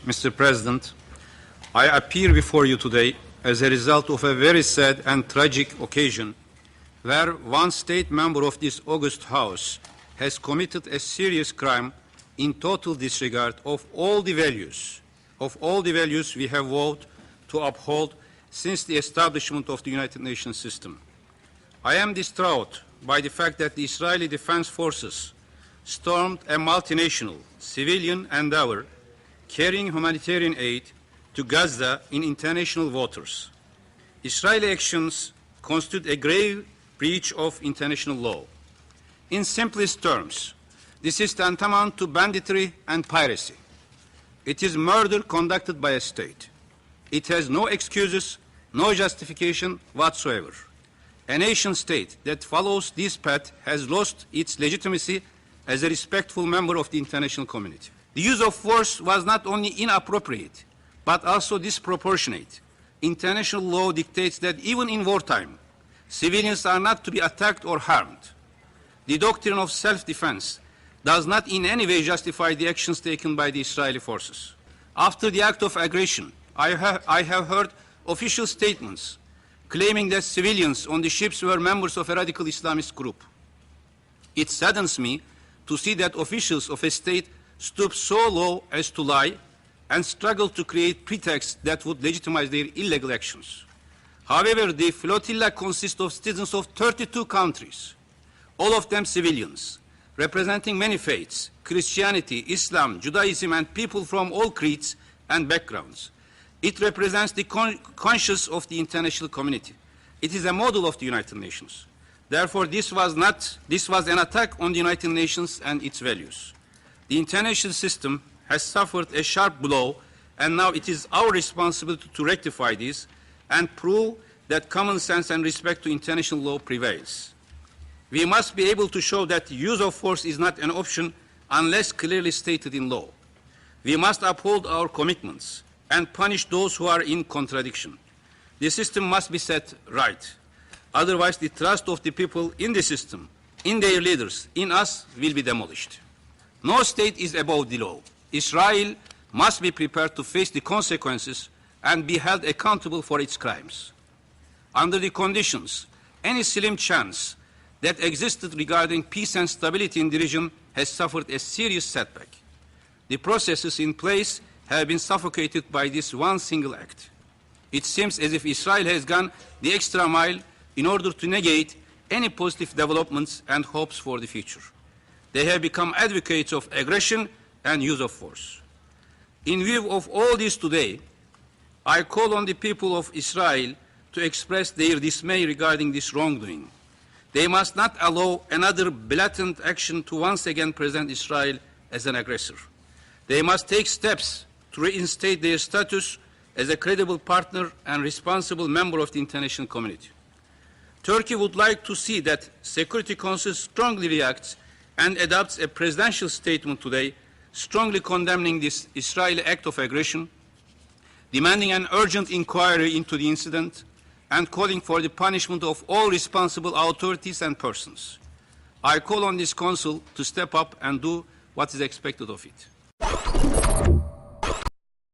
Mr. President, I appear before you today as a result of a very sad and tragic occasion where one state member of this august House has committed a serious crime in total disregard of all the values we have vowed to uphold since the establishment of the United Nations system. I am distraught by the fact that the Israeli Defense Forces stormed a multinational civilian endeavor carrying humanitarian aid to Gaza in international waters. Israeli actions constitute a grave breach of international law. In simplest terms, this is tantamount to banditry and piracy. It is murder conducted by a state. It has no excuses, no justification whatsoever. A nation state that follows this path has lost its legitimacy as a respectful member of the international community. The use of force was not only inappropriate, but also disproportionate. International law dictates that even in wartime, civilians are not to be attacked or harmed. The doctrine of self-defense does not in any way justify the actions taken by the Israeli forces. After the act of aggression, I have heard official statements claiming that civilians on the ships were members of a radical Islamist group. It saddens me to see that officials of a state stoop so low as to lie and struggle to create pretexts that would legitimize their illegal actions. However, the flotilla consists of citizens of 32 countries, all of them civilians, representing many faiths, Christianity, Islam, Judaism, and people from all creeds and backgrounds. It represents the conscience of the international community. It is a model of the United Nations. Therefore, this was an attack on the United Nations and its values. The international system has suffered a sharp blow, and now it is our responsibility to rectify this and prove that common sense and respect to international law prevails. We must be able to show that the use of force is not an option unless clearly stated in law. We must uphold our commitments and punish those who are in contradiction. The system must be set right. Otherwise, the trust of the people in the system, in their leaders, in us, will be demolished. No state is above the law. Israel must be prepared to face the consequences and be held accountable for its crimes. Under the conditions, any slim chance that existed regarding peace and stability in the region has suffered a serious setback. The processes in place have been suffocated by this one single act. It seems as if Israel has gone the extra mile in order to negate any positive developments and hopes for the future. They have become advocates of aggression and use of force. In view of all this today, I call on the people of Israel to express their dismay regarding this wrongdoing. They must not allow another blatant action to once again present Israel as an aggressor. They must take steps to reinstate their status as a credible partner and responsible member of the international community. Turkey would like to see that Security Council strongly reacts and adopts a presidential statement today strongly condemning this Israeli act of aggression, demanding an urgent inquiry into the incident, and calling for the punishment of all responsible authorities and persons. I call on this Council to step up and do what is expected of it.